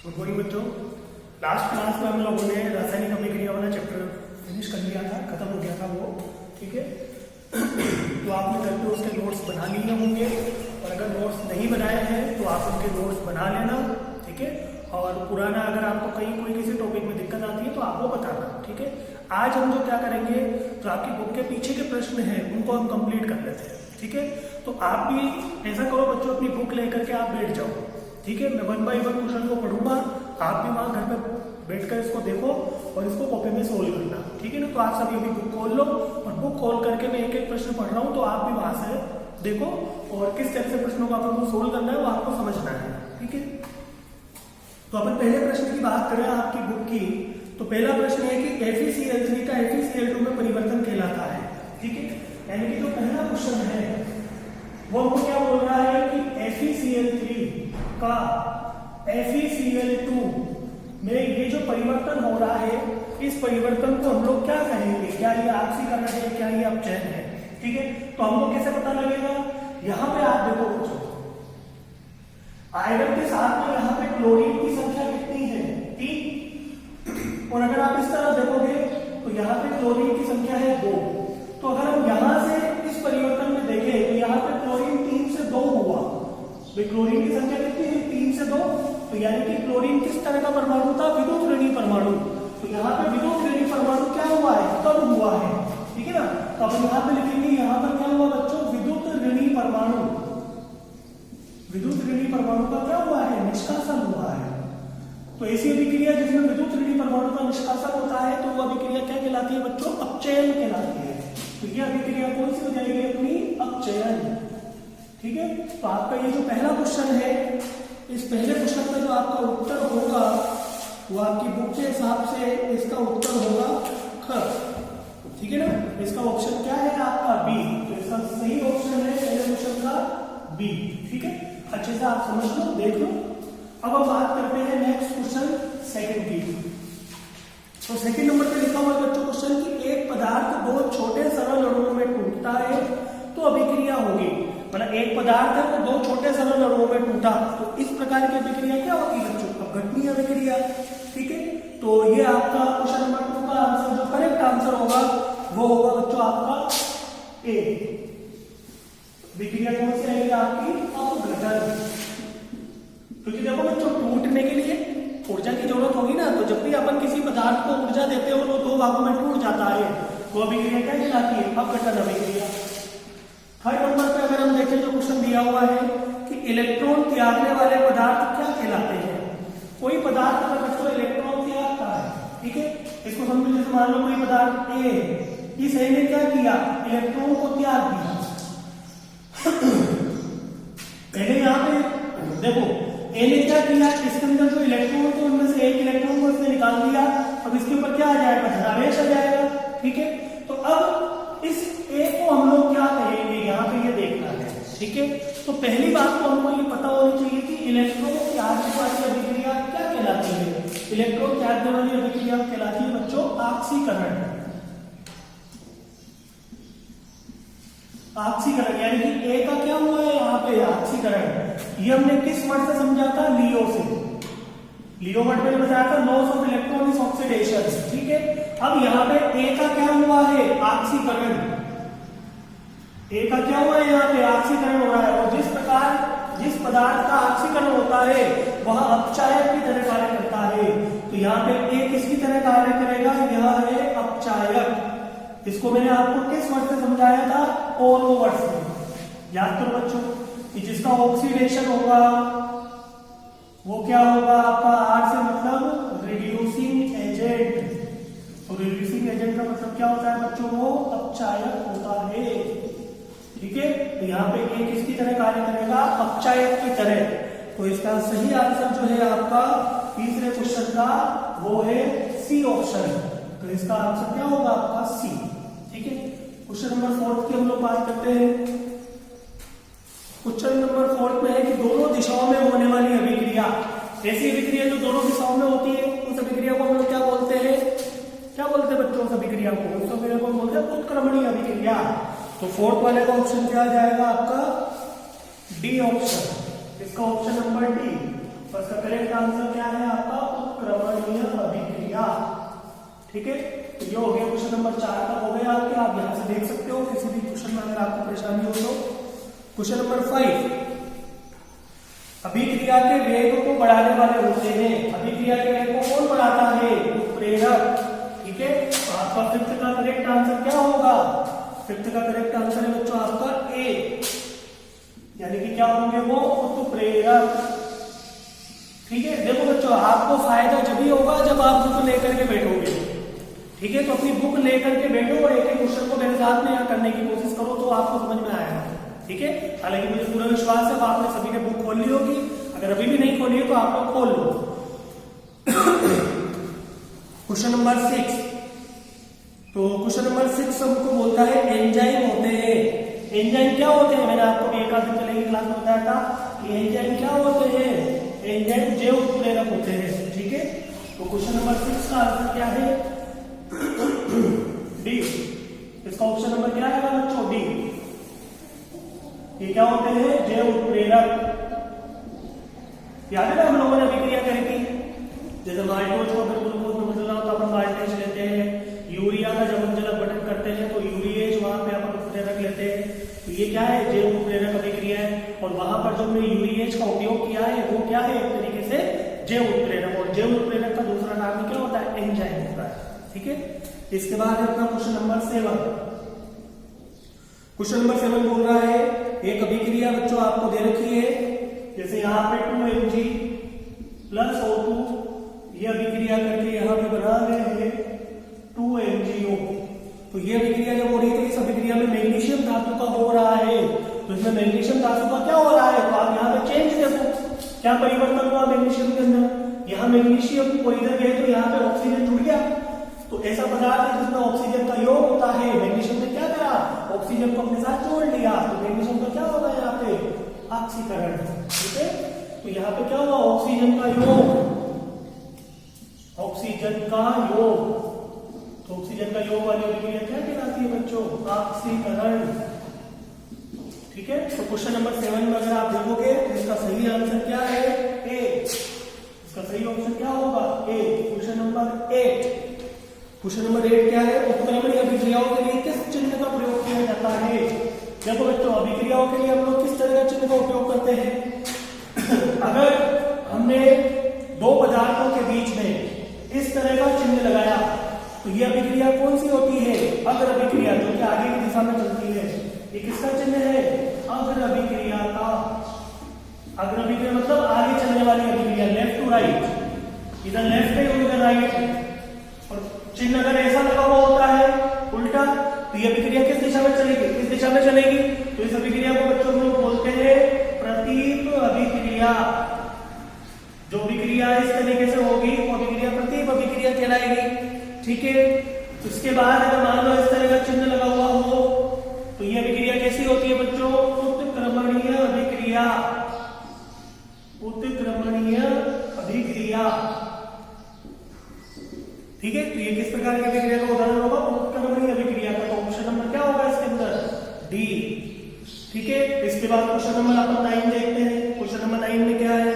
Good morning बच्चों। Last class में हम लोगों ने रासायनिक अभिक्रिया वाला चैप्टर फिनिश कर लिया था, खत्म हो गया था वो। ठीक है, तो आपने घर पे उसके नोट्स बना लिए होंगे, और अगर नोट्स नहीं बनाए हैं तो आप उनके नोट्स बना लेना। ठीक है, और पुराना अगर आपको कहीं कोई किसी टॉपिक में दिक्कत आती है तो आप वो बताना। ठीक है, आज हम जो क्या करेंगे, तो आपकी बुक के पीछे के प्रश्न हैं उनको हम कंप्लीट कर लेते हैं। ठीक है, तो आप भी ऐसा करो बच्चों, अपनी बुक लेकर के आप बैठ जाओ। ठीक है, मैं 1 बाय 1 क्वेश्चन को पढ़ूंगा, आप भी वहां घर पे बैठकर इसको देखो और इसको कॉपी में सोल्व करना। ठीक है ना, तो आप सभी अभी बुक खोल लो, और बुक खोल करके मैं एक एक प्रश्न पढ़ रहा हूँ, तो आप भी वहां से देखो और किस टाइप से प्रश्नों को आपको सोल्व करना है वो आपको समझना है। ठीक है, तो अपन पहले प्रश्न की बात करें आपकी बुक की, तो पहला प्रश्न है कि FeCl3 का FeCl2 में परिवर्तन कहलाता है। ठीक है, यानी कि जो पहला क्वेश्चन है वो हमको क्या बोल रहा है कि FeCl3 का FeCl2 में ये जो परिवर्तन हो रहा है, इस परिवर्तन को हम लोग क्या कहेंगे, क्या ये ऑक्सीकरण है, क्या ये अपचयन है। ठीक है, तो हमको कैसे पता लगेगा, यहाँ पे आप देखो बच्चों, आयरन के साथ में यहाँ पे क्लोरीन की संख्या कितनी है, 3। और अगर आप इस तरह देखोगे तो यहाँ पे क्लोरीन की संख्या है 2। तो अगर हम यहाँ से इस परिवर्तन में देखें तो यहाँ पे क्लोरीन 3 से 2 हुआ, तो क्लोरीन की संख्या कितनी है, 3 से 2। तो यानी कि क्लोरीन किस तरह का परमाणु था, विद्युत ऋणी परमाणु। तो यहाँ पे विद्युत ऋणी परमाणु क्या हुआ है, कब हुआ है। ठीक है ना, तो अब यहाँ पे लिखेंगे, यहाँ पर क्या हुआ बच्चों, विद्युत ऋणी परमाणु। विद्युत ऋणी परमाणु का क्या हुआ है, निष्कासन हुआ है। तो ऐसी अभिक्रिया जिसमें विद्युत ऋणी परमाणु का निष्कासन होता है, तो वो अभिक्रिया क्या कहलाती है बच्चों, अपचयन कहलाती है। तो ये अभिक्रिया कौन सी हो जाएगी अपनी, अपचयन। ठीक है, तो आपका ये जो पहला क्वेश्चन है, इस पहले क्वेश्चन का जो आपका उत्तर होगा वो आपकी बुक के हिसाब से इसका उत्तर होगा ख। ठीक है ना, इसका ऑप्शन क्या है आपका बी। तो इसका सही ऑप्शन है पहले क्वेश्चन का बी। ठीक है, अच्छे से आप समझ लो, देख लो। अब हम बात करते हैं नेक्स्ट क्वेश्चन सेकंड की। तो सेकंड नंबर पे लिखा हुआ है बच्चों क्वेश्चन कि एक पदार्थ 2 छोटे सरल अणुओं में टूटता है तो अभिक्रिया होगी। मतलब एक पदार्थ है वो 2 छोटे सरल अणुओं में टूटा, तो इस प्रकार की अभिक्रिया क्या होगी बच्चों, अपघटनीय अभिक्रिया। ठीक है, तो ये आपका क्वेश्चन नंबर 2 का आंसर, जो करेक्ट आंसर होगा वो होगा बच्चों आपका ए। अभिक्रिया कौन सी आएगी आपकी, अपघटन। क्योंकि देखो बच्चों, टूटने के लिए ऊर्जा की जरूरत होगी ना, तो जब भी अपन किसी पदार्थ को ऊर्जा देते हो तो 2 भागों में टूट जाता है, वो अभिक्रिया क्या कहलाती है, अपघटन अभिक्रिया। थर्ड नंबर पे अगर हम देखें जो क्वेश्चन दिया हुआ है कि इलेक्ट्रॉन त्यागने वाले पदार्थ क्या कहलाते हैं। कोई पदार्थ अगर बच्चों इलेक्ट्रॉन त्यागता है, ठीक है, इसको समझो जैसे मान लो कोई पदार्थ ए, इस ए ने क्या किया, इलेक्ट्रॉन को त्याग दिया। पहले यहाँ पे देखो ए ने क्या किया, इसके अंदर जो इलेक्ट्रॉन थे उनमें से एक इलेक्ट्रॉन को इसने निकाल दिया, अब इसके ऊपर क्या आ जाएगा, धनावेश आ जाएगा। ठीक है, तो अब इस ए को हम लोग क्या कहेंगे, यहाँ पे ये देखना है। ठीक है, तो पहली बात तो हमको ये पता होनी चाहिए कि इलेक्ट्रॉन त्यागने वाली अभिक्रिया क्या कहलाती है। इलेक्ट्रॉन त्यागने वाली अभिक्रिया कहलाती है बच्चों ऑक्सीकरण। ऑक्सीकरण यानी कि ए का क्या हुआ है यहाँ पे, ऑक्सीकरण। ये हमने किस वर्ड से समझा था, लियो से। लियो वर्ड में बताया था, loss of electron is oxidation. ठीक है, अब यहाँ पे ए का क्या हुआ है, ऑक्सीकरण। ए का क्या हुआ है, यहाँ पे ऑक्सीकरण हो रहा है। और जिस प्रकार जिस पदार्थ का ऑक्सीकरण होता है वह अपचायक की तरह कार्य करता है, तो यहाँ पे ए किसकी तरह कार्य करेगा, यह है अपचायक। इसको मैंने आपको किस वर्ड से समझाया था, ओनो वर्ड से। याद करो बच्चों कि जिसका ऑक्सीडेशन होगा वो क्या होगा आपका, आर से मतलब रिड्यूसिंग एजेंट। तो रिड्यूसिंग एजेंट का मतलब क्या होता है बच्चों, वो अपचायक होता है। ठीक है, तो यहाँ पे ए किसकी तरह कार्य करेगा, अपचायक की तरह। तो इसका सही आंसर जो है आपका तीसरे क्वेश्चन का वो है सी ऑप्शन। तो इसका आंसर क्या होगा आपका सी। ठीक है, क्वेश्चन नंबर 4 की हम लोग बात करते हैं। क्वेश्चन नंबर 4 में है कि दोनों दिशाओं में होने वाली अभिक्रिया, ऐसी अभिक्रिया जो दोनों दिशाओं में होती है, उस अभिक्रिया को हम लोग क्या बोलते हैं, क्या बोलते हैं बच्चों उस अभिक्रिया को, उस अभिक्रिया को बोलते हैं उत्क्रमणीय अभिक्रिया। तो 4th वाले का ऑप्शन क्या आ जाएगा आपका, डी ऑप्शन। इसका ऑप्शन नंबर डी। तो इसका करेक्ट आंसर क्या है नंबर 4 का हो गया आपके, आप यहाँ से देख सकते हो किसी भी क्वेश्चन में अगर आपको परेशानी हो तो। क्वेश्चन नंबर 5, अभिक्रिया के वेग को बढ़ाने वाले होते हैं। अभिक्रिया के वेग को कौन बढ़ाता है? उत्प्रेरक। ठीक है, तो आपका फिफ्थ का करेक्ट आंसर क्या होगा? फिफ्थ का करेक्ट आंसर है बच्चों आपका ए, यानी कि क्या होंगे वो? उत्प्रेरक। ठीक है, देखो बच्चों आपको फायदा जब ही होगा जब आप बुक लेकर के बैठोगे। ठीक है, तो अपनी बुक लेकर के बैठो और एक एक क्वेश्चन को मेरे साथ में यहाँ करने की कोशिश करो तो आपको समझ में आएगा। ठीक है, हालांकि मुझे पूरा विश्वास है आपने सभी ने बुक खोल ली होगी, अगर अभी भी नहीं खोली है तो आप लोग खोल लो। क्वेश्चन नंबर 6, तो क्वेश्चन नंबर 6 हमको बोलता है एंजाइम होते हैं। एंजाइम क्या होते हैं? मैंने आपको भी एक आध दिन पहले की क्लास में बताया था कि एंजाइम क्या होते हैं? एंजाइम जैव उत्प्रेरक होते हैं। ठीक है, तो क्वेश्चन नंबर 6 का आंसर क्या है? डी। इसका ऑप्शन नंबर क्या है बच्चों? डी। ये क्या होते हैं? जैव उत्प्रेरक। याद है ना हम लोगों ने अभिक्रिया करी थी, जैसे माल्टोज को अगर ग्लूकोज में बदलना हो तो अपन माल्टेज लेते हैं, यूरिया का जब हम जल अपघटन करते हैं तो यूरिएज वहां पे अपन उत्प्रेरक लेते हैं। तो ये क्या है? जैव उत्प्रेरक अभिक्रिया है, और वहां पर जो हमने यूरिएज का उपयोग किया है वो क्या है? एक तरीके से जैव उत्प्रेरक, और जैव उत्प्रेरक का दूसरा नाम क्या होता है? एंजाइम होता है। ठीक है, इसके बाद है अपना क्वेश्चन नंबर 7। क्वेश्चन नंबर 7 बोल रहा है एक अभिक्रिया बच्चों आपको दे रखी है, जैसे यहाँ पे 2Mg प्लस O2, ये अभिक्रिया करके यहाँ पे बना रहे हैं 2MgO। तो ये अभिक्रिया जब हो रही है तो इस अभिक्रिया में मैग्नीशियम धातु का हो रहा है, तो इसमें मैग्नीशियम धातु का क्या हो रहा है? तो आप यहाँ पे चेंज देखो, क्या परिवर्तन हुआ मैग्नीशियम के अंदर? यहाँ मैग्नीशियम को इधर गए तो यहाँ पे ऑक्सीजन जुड़ गया। तो ऐसा पदार्थ है जिसमें ऑक्सीजन का योग होता है, मैग्नीशियम ने क्या करा? ऑक्सीजन को अपने साथ जोड़ लिया, तो मैग्नीशियम का क्या होगा यहाँ पे? ऑक्सीकरण। ठीक है, तो यहाँ पे क्या हुआ? ऑक्सीजन का योग, ऑक्सीजन का योग। तो ऑक्सीजन का योग वाली अभिक्रिया क्या कहलाती है बच्चों? ऑक्सीकरण। ठीक है, तो क्वेश्चन नंबर 7 में अगर आप देखोगे इसका सही आंसर क्या है? ए। इसका सही ऑप्शन क्या होगा? A. Question number 8। Question number 8 क्या है? उत्क्रमणीय अभिक्रियाओं के लिए किस चिन्ह का प्रयोग किया जाता है? देखो बच्चों अभिक्रियाओं के लिए हम लोग किस तरह का चिन्ह का उपयोग करते हैं? अगर हमने दो पदार्थों के बीच में इस तरह का चिन्ह लगाया तो ये अभिक्रिया कौन सी होती है? अग्र अभिक्रिया, जो कि आगे की दिशा में चलती है। ये किसका चिन्ह है? अग्र अभिक्रिया का। अग्र अभिक्रिया मतलब आगे चलने वाली अभिक्रिया, लेफ्ट टू राइट, इधर लेफ्ट है और इधर राइट है। और चिन्ह अगर ऐसा लगा हुआ होता है उल्टा, तो ये अभिक्रिया किस दिशा में चलेगी? किस दिशा में चलेगी? तो इस अभिक्रिया को बच्चों हम लोग बोलते हैं प्रतीप अभिक्रिया। जो अभिक्रिया इस तरीके से होगी वो अभिक्रिया प्रतीप अभिक्रिया कहलाएगी। ठीक है, उसके बाद अगर मान लो इस तरह का चिन्ह लगा हुआ हो तो ये अभिक्रिया कैसी होती है बच्चों? उत्क्रमणीय अभिक्रिया। उत्क्रमणीय अभिक्रिया। ठीक है, तो ये किस प्रकार की अभिक्रिया का उदाहरण होगा? उत्क्रमणीय अभिक्रिया का। तो ऑप्शन नंबर क्या होगा इसके अंदर? डी। ठीक है, इसके बाद क्वेश्चन नंबर अपन 9 देखते हैं। क्वेश्चन नंबर 9 में क्या है?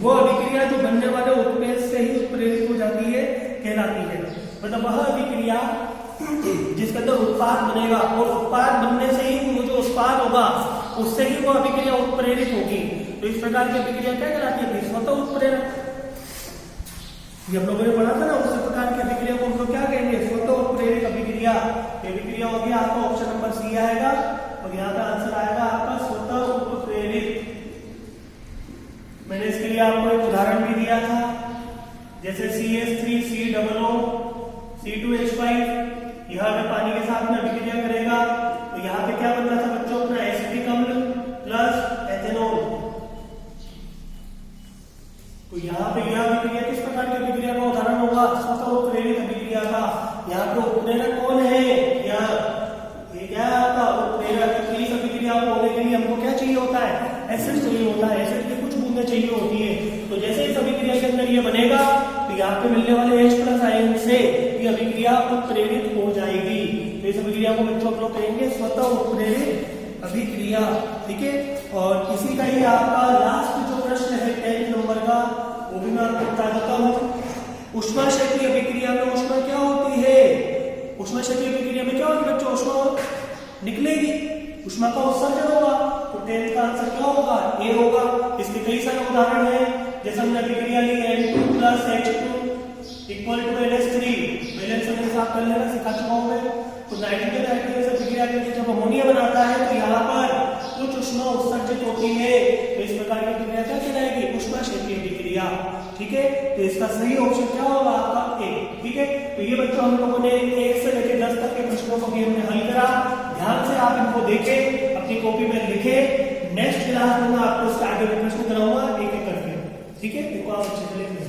वो अभिक्रिया जो बनने वाले उत्प्रेरक से ही उत्प्रेरित हो जाती है कहलाती है। मतलब वह अभिक्रिया जिसके अंदर उत्पाद बनेगा और उत्पाद बनने से ही वो जो उत्पाद होगा उससे ही वो अभिक्रिया उत्प्रेरित होगी। तो इस प्रकार की अभिक्रिया क्या कहलाती है? स्वतः उत्प्रेरक। ये हम लोगों ने पढ़ा था ना, उस प्रकार की अभिक्रिया को हम लोग क्या कहेंगे? स्वतः उत्प्रेरक अभिक्रिया। अभिक्रिया होगी आपका ऑप्शन नंबर सी आएगा, और यहाँ पे आंसर आएगा आपका स्वतः उत्प्रेरित। मैंने इसके लिए आपको एक उदाहरण भी दिया था, जैसे CH3COO C2H5, यहाँ पे पानी के साथ में अभिक्रिया करेगा तो यहाँ पे क्या बनना था बच्चों? अपना एसिटिक अम्ल प्लस एथेनॉल। तो यहाँ पे यह अभिक्रिया किस प्रकार की अभिक्रिया का उदाहरण होगा? स्वतः उत्प्रेरित अभिक्रिया का। यहाँ पे उत्प्रेरक कौन है? ये क्या है आपका उत्प्रेरक। इस अभिक्रिया को होने के लिए हमको क्या चाहिए होता है? एसिड चाहिए होता है। एसिड की कुछ बूंदें चाहिए होती है। तो जैसे इस अभिक्रिया के अंदर ये बनेगा तो यहाँ पे मिलने वाले H+ आयन से ये अभिक्रिया उत्प्रेरित हो जाएगी। तो इस अभिक्रिया को बच्चों हम लोग कहेंगे स्वतः उत्प्रेरित अभिक्रिया। ठीक है, और इसी का ही आपका लास्ट जो प्रश्न है 10 नंबर का, वो भी मैं आपको बता देता हूँ। ऊष्मा क्षेत्रीय अभिक्रिया में ऊष्मा क्या होती है? उष्मा क्षैतिज प्रक्रिया में क्या होगी बच्चों, उष्मा निकलेगी, उष्मा का उत्सर्जन होगा, तो 10 का आंसर क्या होगा, ए होगा। इसके कई सारे उदाहरण हैं, जैसे हमने प्रक्रिया ली N2 + H2 = NH3, बैलेंस हमने साफ कर लेना सिखा चुका हूं मैं। तो नाइट्रोजन हाइड्रोजन से प्रक्रिया करके जब अमोनिया बनाता है तो यहाँ पर कुछ उष्मा उत्सर्जित होती है, तो इस प्रकार की प्रक्रिया क्या कहलाएगी, उष्मा क्षैतिज प्रक्रिया। ठीक है, तो इसका सही ऑप्शन क्या होगा आपका ए। ठीक है, तो ये बच्चों हम लोगों ने 1 से लेकर 10 तक के प्रश्नों को भी हमने हल करा। ध्यान से आप इनको देखें, अपनी कॉपी में लिखें। नेक्स्ट क्लास में मैं आपको इसके आगे के प्रश्न कराऊंगा एक एक करके। ठीक है, इनको आप अच्छे से लिखें।